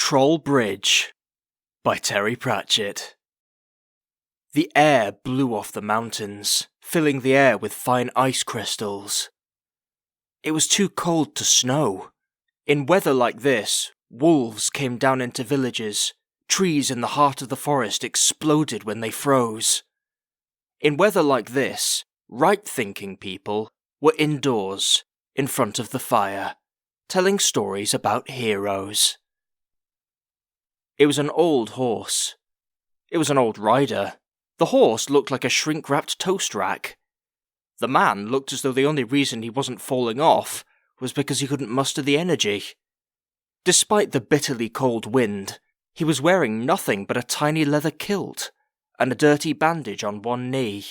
Troll Bridge by Terry Pratchett. The air blew off the mountains, filling the air with fine ice crystals. It was too cold to snow. In weather like this, wolves came down into villages. Trees in the heart of the forest exploded when they froze. In weather like this, right-thinking people were indoors, in front of the fire, telling stories about heroes. It was an old horse. It was an old rider. The horse looked like a shrink-wrapped toast rack. The man looked as though the only reason he wasn't falling off was because he couldn't muster the energy. Despite the bitterly cold wind, he was wearing nothing but a tiny leather kilt and a dirty bandage on one knee.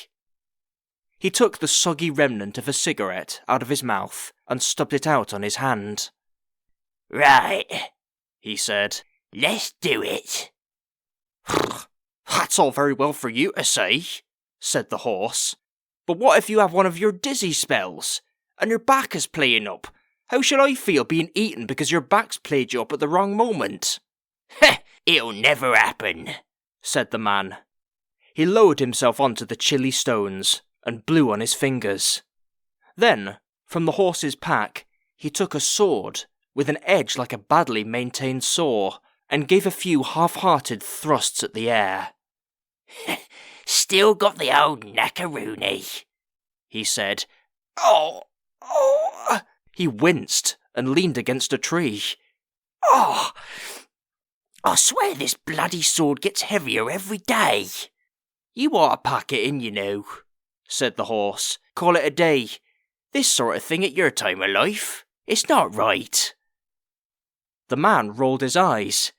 He took the soggy remnant of a cigarette out of his mouth and stubbed it out on his hand. "Right," he said. "Let's do it." "That's all very well for you to say," said the horse. "But what if you have one of your dizzy spells, and your back is playing up? How should I feel being eaten because your back's played you up at the wrong moment?" "It'll never happen," said the man. He lowered himself onto the chilly stones and blew on his fingers. Then, from the horse's pack, he took a sword with an edge like a badly maintained saw and gave a few half-hearted thrusts at the air. "Still got the old knackaroony," he said. Oh! He winced and leaned against a tree. "Oh! I swear this bloody sword gets heavier every day." "You ought to pack it in, you know," said the horse. "Call it a day. This sort of thing at your time of life. It's not right." The man rolled his eyes.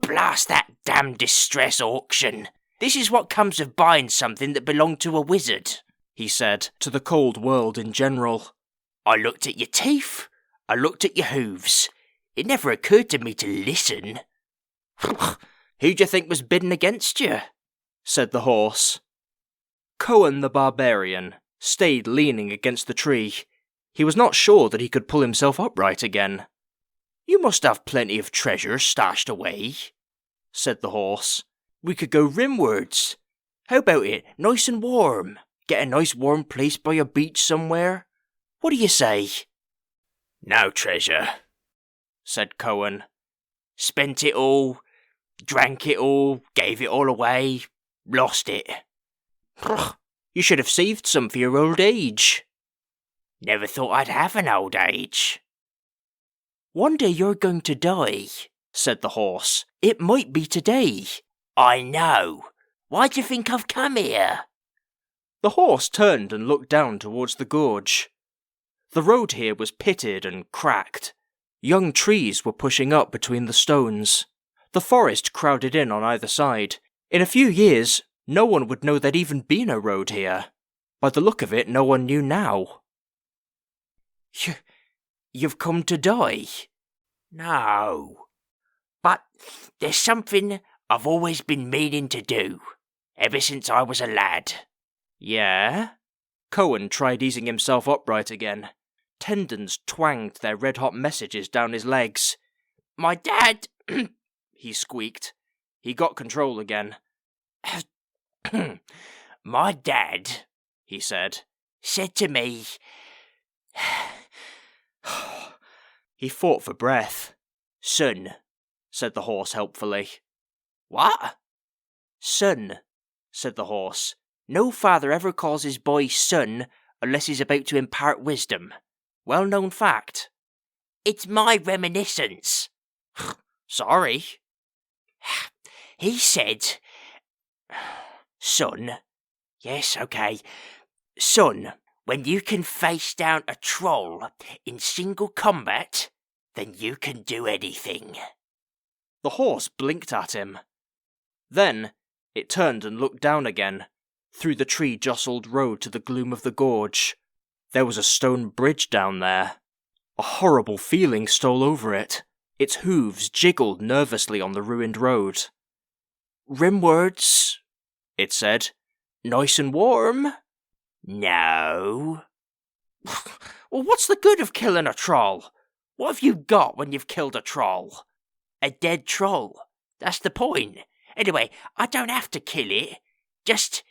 "Blast that damned distress auction. This is what comes of buying something that belonged to a wizard," he said to the cold world in general. "I looked at your teeth. I looked at your hooves. It never occurred to me to listen." "Who do you think was bidding against you?" said the horse. Cohen the barbarian stayed leaning against the tree. He was not sure that he could pull himself upright again. "You must have plenty of treasure stashed away," said the horse. "We could go rimwards. How about it, nice and warm? Get a nice warm place by a beach somewhere. What do you say?" "No treasure," said Cohen. "Spent it all, drank it all, gave it all away, lost it." "You should have saved some for your old age." "Never thought I'd have an old age." "One day you're going to die," said the horse. "It might be today." "I know. Why do you think I've come here?" The horse turned and looked down towards the gorge. The road here was pitted and cracked. Young trees were pushing up between the stones. The forest crowded in on either side. In a few years, no one would know there'd even been a road here. By the look of it, no one knew now. You've come to die?" "No. But there's something I've always been meaning to do, ever since I was a lad." "Yeah?" Cohen tried easing himself upright again. Tendons twanged their red-hot messages down his legs. "My dad," he squeaked. He got control again. "My dad," he said to me..." He fought for breath. "Son," said the horse helpfully. "What?" "Son," said the horse. "No father ever calls his boy son unless he's about to impart wisdom. Well-known fact." "It's my reminiscence." "Sorry." "He said..." "Son..." "Yes, okay. Son, when you can face down a troll in single combat, then you can do anything." The horse blinked at him. Then it turned and looked down again, through the tree-jostled road to the gloom of the gorge. There was a stone bridge down there. A horrible feeling stole over it. Its hooves jiggled nervously on the ruined road. "Rimwards," it said. "Nice and warm." "No." "Well, what's the good of killing a troll? What have you got when you've killed a troll?" A dead troll. That's the point. Anyway, I don't have to kill it. Just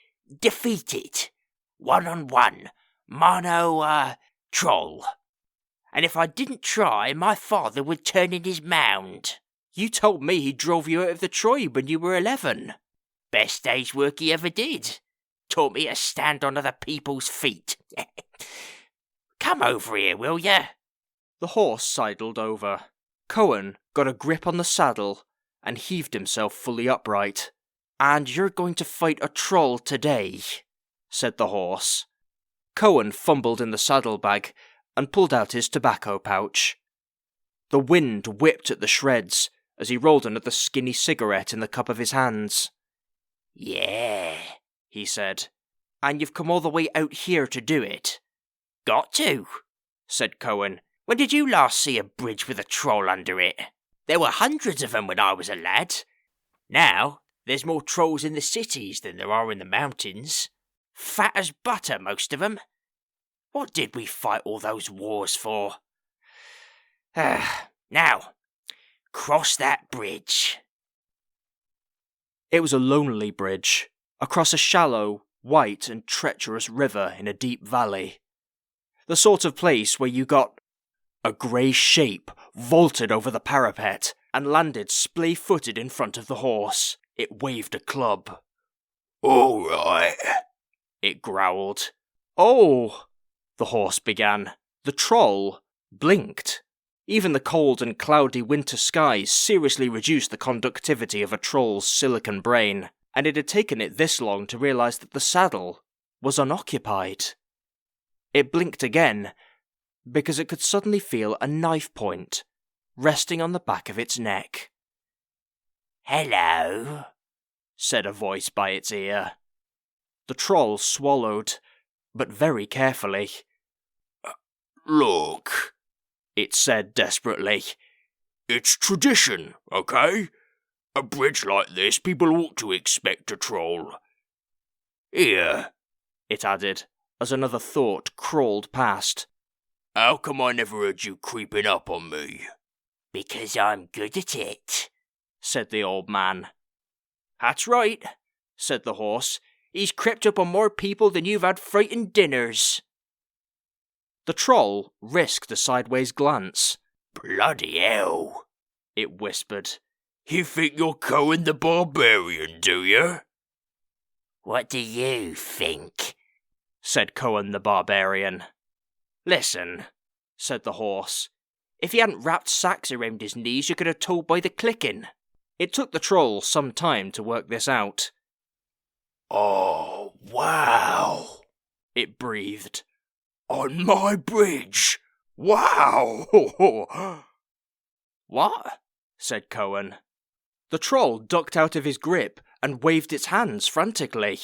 defeat it. 1-on-1. Mono, troll. And if I didn't try, my father would turn in his mound. You told me he drove you out of the tribe when you were 11. Best day's work he ever did. Taught me to stand on other people's feet. Come over here, will ya? The horse sidled over. Cohen got a grip on the saddle and heaved himself fully upright. And you're going to fight a troll today, said the horse. Cohen fumbled in the saddlebag and pulled out his tobacco pouch. The wind whipped at the shreds as he rolled another skinny cigarette in the cup of his hands. Yeah, he said. And you've come all the way out here to do it? Got to, said Cohen. When did you last see a bridge with a troll under it? There were hundreds of them when I was a lad. Now, there's more trolls in the cities than there are in the mountains. Fat as butter, most of them. What did we fight all those wars for? Now, cross that bridge. It was a lonely bridge, across a shallow, white and treacherous river in a deep valley. The sort of place where you got a grey shape vaulted over the parapet and landed splay-footed in front of the horse. It waved a club. All right, it growled. Oh, the horse began. The troll blinked. Even the cold and cloudy winter skies seriously reduced the conductivity of a troll's silicon brain, and it had taken it this long to realise that the saddle was unoccupied. It blinked again, because it could suddenly feel a knife point resting on the back of its neck. Hello, said a voice by its ear. The troll swallowed, but very carefully. Look, it said desperately. It's tradition, okay? A bridge like this, people ought to expect a troll. Here, it added, as another thought crawled past. How come I never heard you creeping up on me? Because I'm good at it, said the old man. That's right, said the horse. He's crept up on more people than you've had frightened dinners. The troll risked a sideways glance. Bloody hell, it whispered. You think you're Cohen the Barbarian, do you? What do you think? Said Cohen the Barbarian. Listen, said the horse. If he hadn't wrapped sacks around his knees, you could have told by the clicking. It took the troll some time to work this out. Oh, wow, it breathed. On my bridge? Wow! What? Said Cohen. The troll ducked out of his grip and waved its hands frantically.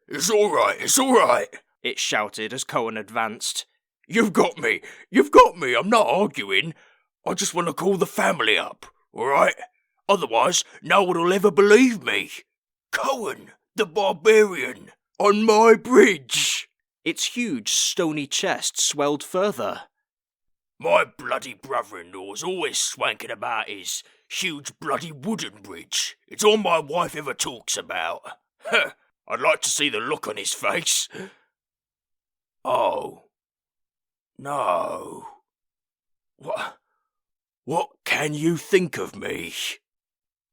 It's all right, it shouted as Cohen advanced. You've got me, I'm not arguing. I just want to call the family up, all right? Otherwise, no one will ever believe me. Cohen, the Barbarian, on my bridge. Its huge stony chest swelled further. My bloody brother-in-law's always swanking about his huge bloody wooden bridge. It's all my wife ever talks about. I'd like to see the look on his face. Oh. No. What can you think of me?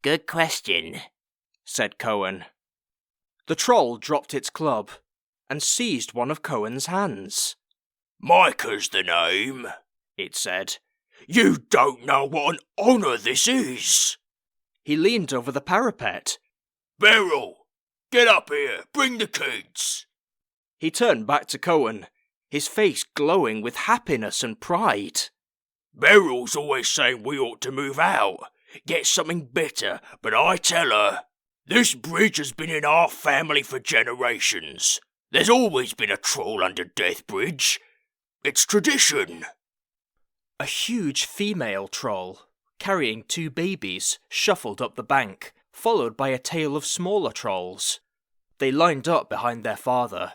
Good question, said Cohen. The troll dropped its club and seized one of Cohen's hands. Micah's the name, it said. You don't know what an honour this is. He leaned over the parapet. Beryl, get up here, bring the kids. He turned back to Cohen, his face glowing with happiness and pride. Beryl's always saying we ought to move out, get something better, but I tell her, this bridge has been in our family for generations. There's always been a troll under Deathbridge. It's tradition. A huge female troll, carrying 2 babies, shuffled up the bank, followed by a tail of smaller trolls. They lined up behind their father,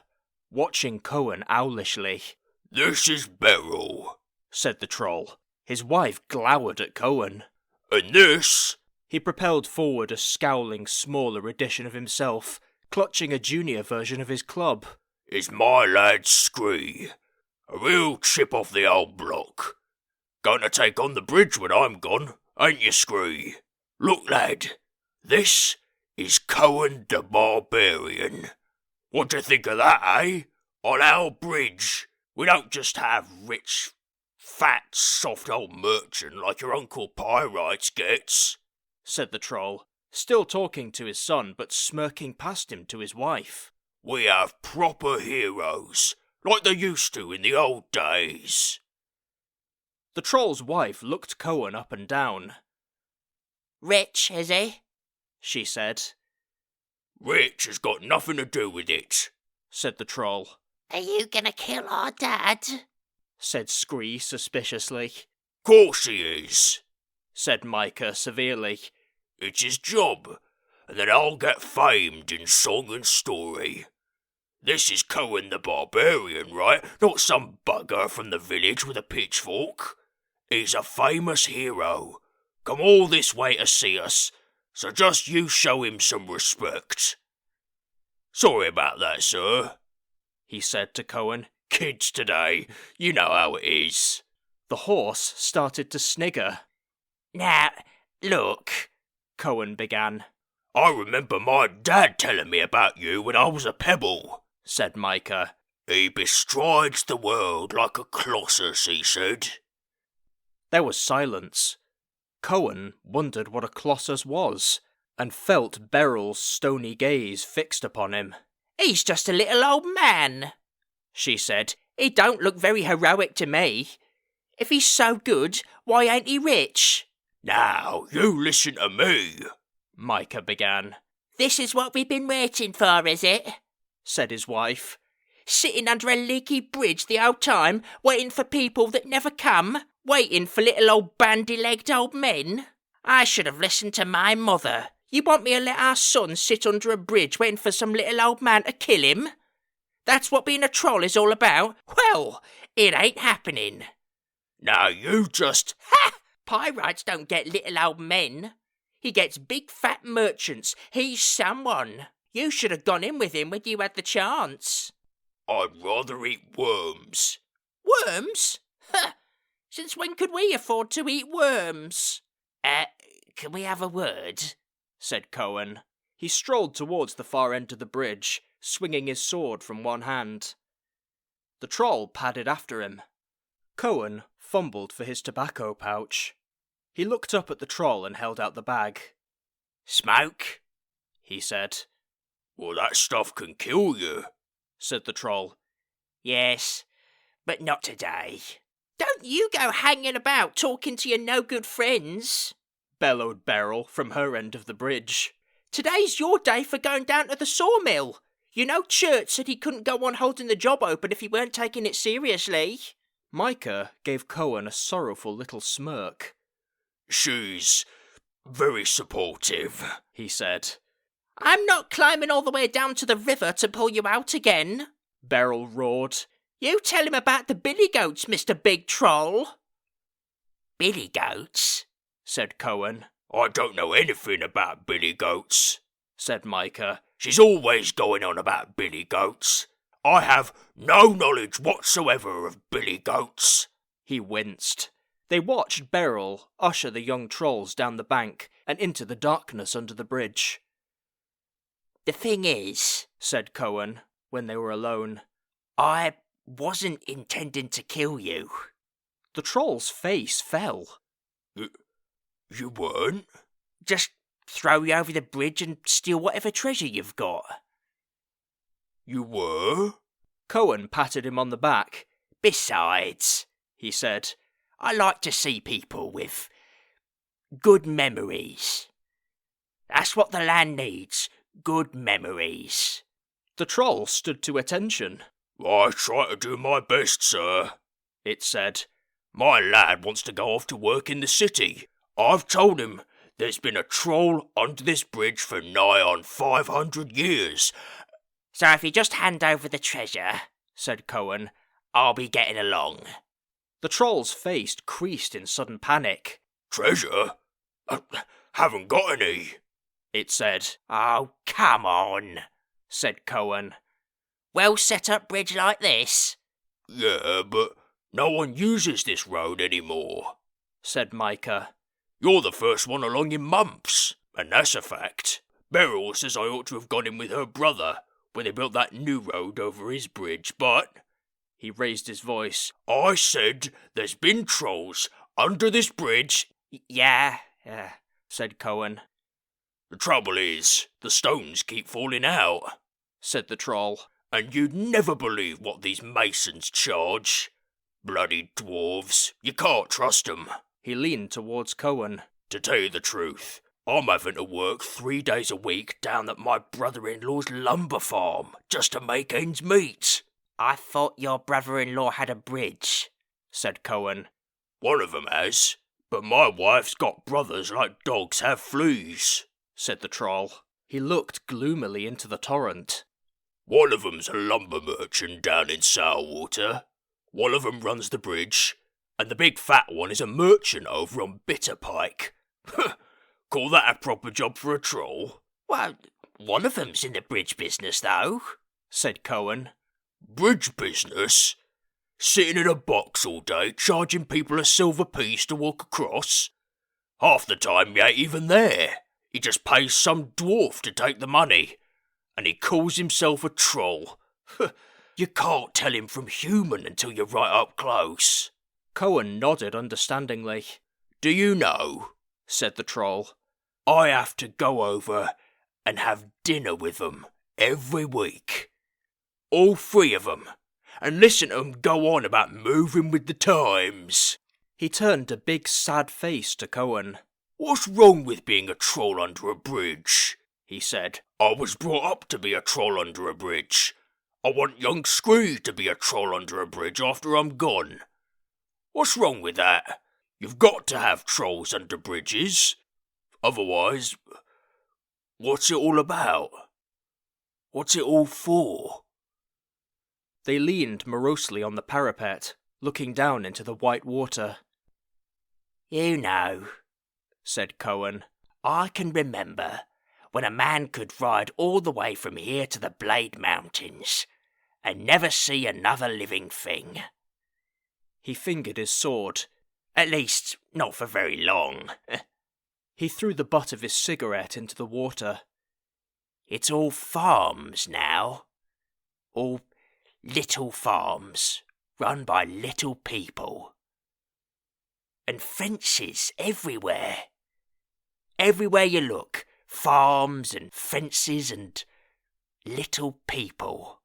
watching Cohen owlishly. This is Beryl, said the troll. His wife glowered at Cohen. And this He propelled forward a scowling, smaller edition of himself, clutching a junior version of his club. It's my lad Scree. A real chip off the old block. Going to take on the bridge when I'm gone, ain't you, Scree? Look, lad, this is Cohen the Barbarian. What do you think of that, eh? On our bridge, we don't just have rich, fat, soft old merchant like your Uncle Pyrites gets, said the troll, still talking to his son but smirking past him to his wife. We have proper heroes, like they used to in the old days. The troll's wife looked Cohen up and down. Rich, is he? She said. Rich has got nothing to do with it, said the troll. Are you gonna kill our dad? Said Scree suspiciously. Course he is, said Micah severely. It's his job, and then I'll get famed in song and story. This is Cohen the Barbarian, right? Not some bugger from the village with a pitchfork. He's a famous hero. Come all this way to see us, so just you show him some respect. Sorry about that, sir, he said to Cohen. Kids today, you know how it is. The horse started to snigger. Now, look, Cohen began. I remember my dad telling me about you when I was a pebble, said Micah. He bestrides the world like a colossus, he said. There was silence. Cohen wondered what a colossus was, and felt Beryl's stony gaze fixed upon him. He's just a little old man, she said. He don't look very heroic to me. If he's so good, why ain't he rich? Now, you listen to me, Micah began. This is what we've been waiting for, is it? Said his wife. Sitting under a leaky bridge the whole time, waiting for people that never come? Waiting for little old bandy-legged old men? I should have listened to my mother. You want me to let our son sit under a bridge waiting for some little old man to kill him? That's what being a troll is all about? Well, it ain't happening. Now you just... Ha! Pyrites don't get little old men. He gets big fat merchants. He's someone. You should have gone in with him when you had the chance. I'd rather eat worms. Worms? Ha! Since when could we afford to eat worms? Can we have a word? Said Cohen. He strolled towards the far end of the bridge, swinging his sword from one hand. The troll padded after him. Cohen fumbled for his tobacco pouch. He looked up at the troll and held out the bag. Smoke? He said. Well, that stuff can kill you, said the troll. Yes, but not today. Don't you go hanging about talking to your no-good friends, bellowed Beryl from her end of the bridge. Today's your day for going down to the sawmill. You know Church said he couldn't go on holding the job open if he weren't taking it seriously. Micah gave Cohen a sorrowful little smirk. She's very supportive, he said. I'm not climbing all the way down to the river to pull you out again, Beryl roared. You tell him about the billy goats, Mr. Big Troll. Billy goats? Said Cohen. I don't know anything about billy goats, said Micah. She's always going on about billy goats. I have no knowledge whatsoever of billy goats. He winced. They watched Beryl usher the young trolls down the bank and into the darkness under the bridge. The thing is, said Cohen, when they were alone, I wasn't intending to kill you. The troll's face fell. You weren't? Just throw you over the bridge and steal whatever treasure you've got. You were? Cohen patted him on the back. Besides, he said, I like to see people with good memories. That's what the land needs, good memories. The troll stood to attention. I try to do my best, sir, it said. My lad wants to go off to work in the city. I've told him there's been a troll under this bridge for nigh on 500 years. So if you just hand over the treasure, said Cohen, I'll be getting along. The troll's face creased in sudden panic. Treasure? Haven't got any, it said. Oh, come on, Said Cohen. well set up bridge like this. Yeah, but no one uses this road anymore, Said Micah. You're the first one along in months, and that's a fact. Beryl says I ought to have gone in with her brother when they built that new road over his bridge, but He raised his voice. I said there's been trolls under this bridge. Yeah, Said Cohen. The trouble is, the stones keep falling out, Said the troll. and you'd never believe what these masons charge. Bloody dwarves, you can't trust 'em. He leaned towards Cohen. To tell you the truth, I'm having to work 3 days a week down at my brother-in-law's lumber farm just to make ends meet. I thought your brother-in-law had a bridge. Said Cohen. One of 'em has, but my wife's got brothers like dogs have fleas. Said the troll. He looked gloomily into the torrent. One of 'em's a lumber merchant down in Sourwater. One of 'em runs the bridge, and the big fat one is a merchant over on Bitterpike. Call that a proper job for a troll? Well, one of them's in the bridge business, though. Said Cohen. Bridge business? Sitting in a box all day, charging people a silver piece to walk across? Half the time he ain't even there. He just pays some dwarf to take the money, and he calls himself a troll. You can't tell him from human until you're right up close. Cohen nodded understandingly. Do you know, Said the troll. I have to go over and have dinner with them every week. All 3 of them, and listen to 'em go on about moving with the times. He turned a big sad face to Cohen. What's wrong with being a troll under a bridge? He said. I was brought up to be a troll under a bridge. I want young Scree to be a troll under a bridge after I'm gone. What's wrong with that? You've got to have trolls under bridges. Otherwise, what's it all about? What's it all for? They leaned morosely on the parapet, looking down into the white water. You know, Said Cohen. I can remember when a man could ride all the way from here to the Blade Mountains and never see another living thing. He fingered his sword. At least, not for very long. He threw the butt of his cigarette into the water. It's all farms now. All little farms, run by little people. And fences everywhere. Everywhere you look, farms and fences and little people.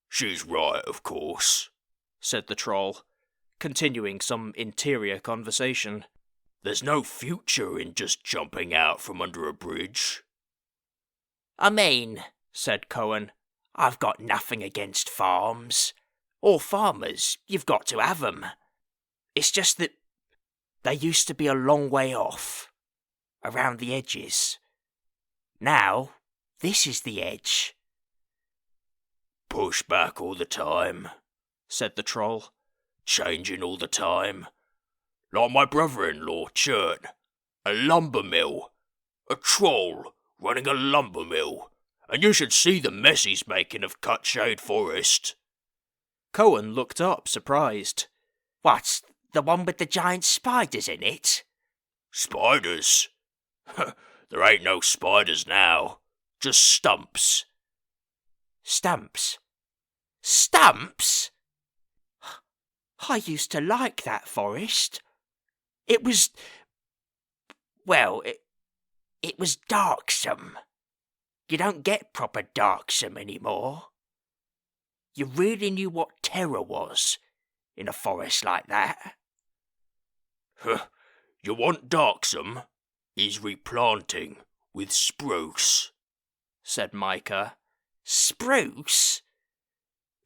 She's right, of course, Said the troll, continuing some interior conversation. There's no future in just jumping out from under a bridge. I mean, Said Cohen. I've got nothing against farms. Or farmers, you've got to have 'em. It's just that they used to be a long way off, around the edges. Now, this is the edge. Push back all the time, Said the troll. changing all the time. Like my brother-in-law, Chert. A lumber mill. A troll running a lumber mill. And you should see the mess he's making of Cutshade Forest. Cohen looked up, surprised. What, the one with the giant spiders in it? Spiders? There ain't no spiders now. Just stumps. Stumps? Stumps? I used to like that forest. It was... well, it was darksome. You don't get proper darksome anymore. You really knew what terror was in a forest like that. You want darksome? He's replanting with spruce, Said Micah. Spruce?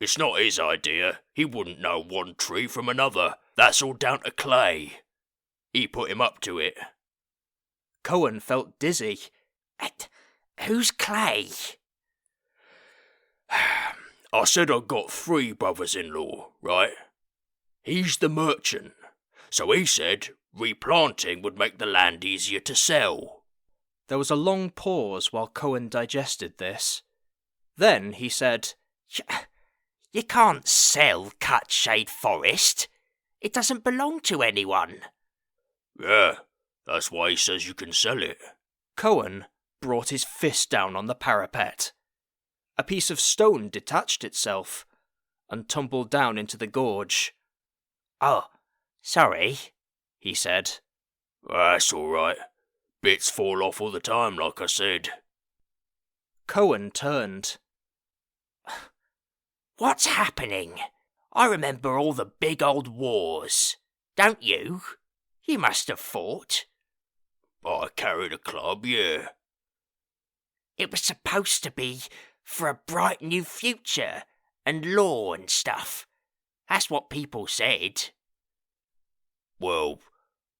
It's not his idea. He wouldn't know one tree from another. That's all down to Clay. He put him up to it. Cohen felt dizzy. Who's Clay? I said I got 3 brothers-in-law, right? He's the merchant. So he said, Replanting would make the land easier to sell. There was a long pause while Cohen digested this. Then he said, You can't sell Cut Shade Forest. It doesn't belong to anyone. Yeah, that's why he says you can sell it. Cohen brought his fist down on the parapet. A piece of stone detached itself and tumbled down into the gorge. Oh, sorry, he said. That's all right. Bits fall off all the time, like I said. Cohen turned. What's happening? I remember all the big old wars. Don't you? You must have fought. I carried a club, yeah. It was supposed to be for a bright new future and law and stuff. That's what people said. Well,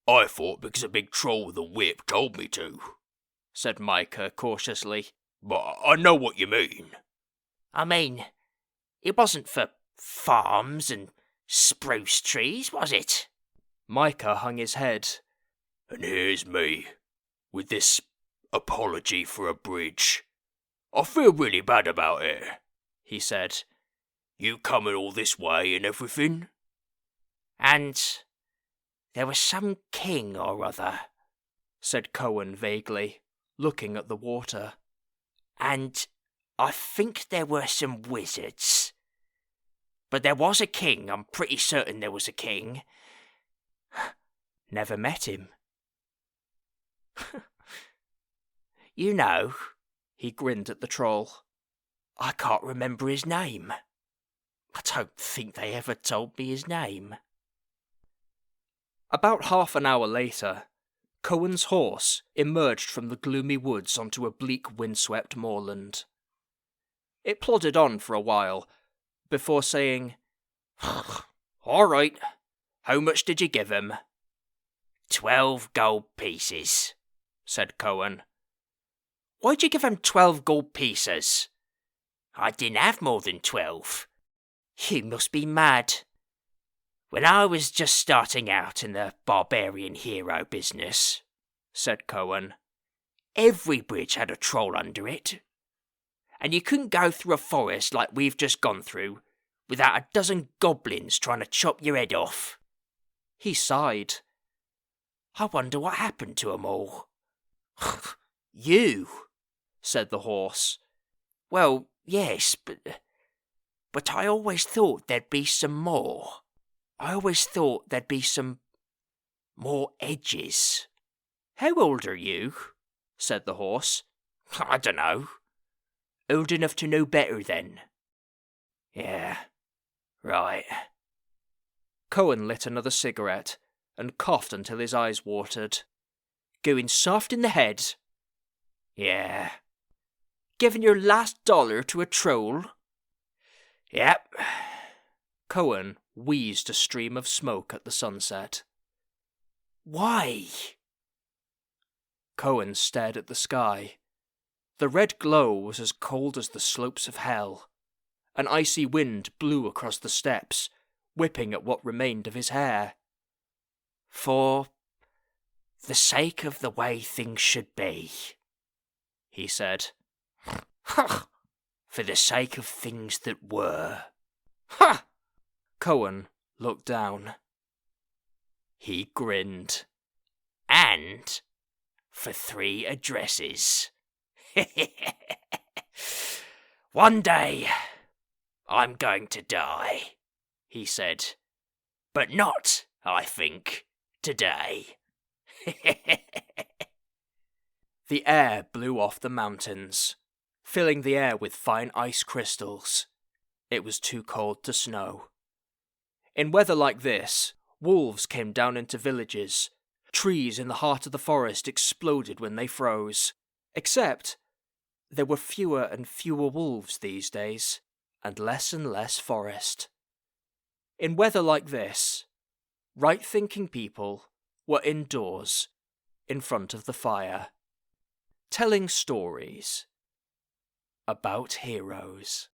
I fought because a big troll with a whip told me to, said Micah cautiously. But I know what you mean. I mean, it wasn't for farms and spruce trees, was it? Micah hung his head. And here's me, with this apology for a bridge. I feel really bad about it, he said. You coming all this way and everything? And there was some king or other, said Cohen vaguely, looking at the water. And I think there were some wizards. But there was a king, I'm pretty certain there was a king. Never met him. You know, he grinned at the troll. I can't remember his name. I don't think they ever told me his name. About half an hour later, Cohen's horse emerged from the gloomy woods onto a bleak windswept moorland. It plodded on for a while, before saying, All right, how much did you give him? 12 gold pieces, said Cohen. Why'd you give him 12 gold pieces? I didn't have more than 12. You must be mad. When I was just starting out in the barbarian hero business, said Cohen, every bridge had a troll under it. And you couldn't go through a forest like we've just gone through without a dozen goblins trying to chop your head off. He sighed. I wonder what happened to 'em all. You, said the horse. Well, yes, but I always thought there'd be some more. I always thought there'd be some more edges. How old are you? Said the horse. I dunno. Old enough to know better then. Yeah, right. Cohen lit another cigarette and coughed until his eyes watered. Going soft in the head? Yeah. Giving your last dollar to a troll? Yep. Cohen wheezed a stream of smoke at the sunset. Why? Cohen stared at the sky. The red glow was as cold as the slopes of hell. An icy wind blew across the steppes, whipping at what remained of his hair. For the sake of the way things should be, he said. For the sake of things that were. Ha! Cohen looked down. He grinned. And for 3 addresses. One day, I'm going to die, he said. But not, I think, today. The air blew off the mountains, filling the air with fine ice crystals. It was too cold to snow. In weather like this, wolves came down into villages. Trees in the heart of the forest exploded when they froze. Except, there were fewer and fewer wolves these days, and less forest. In weather like this, right-thinking people were indoors, in front of the fire, telling stories about heroes.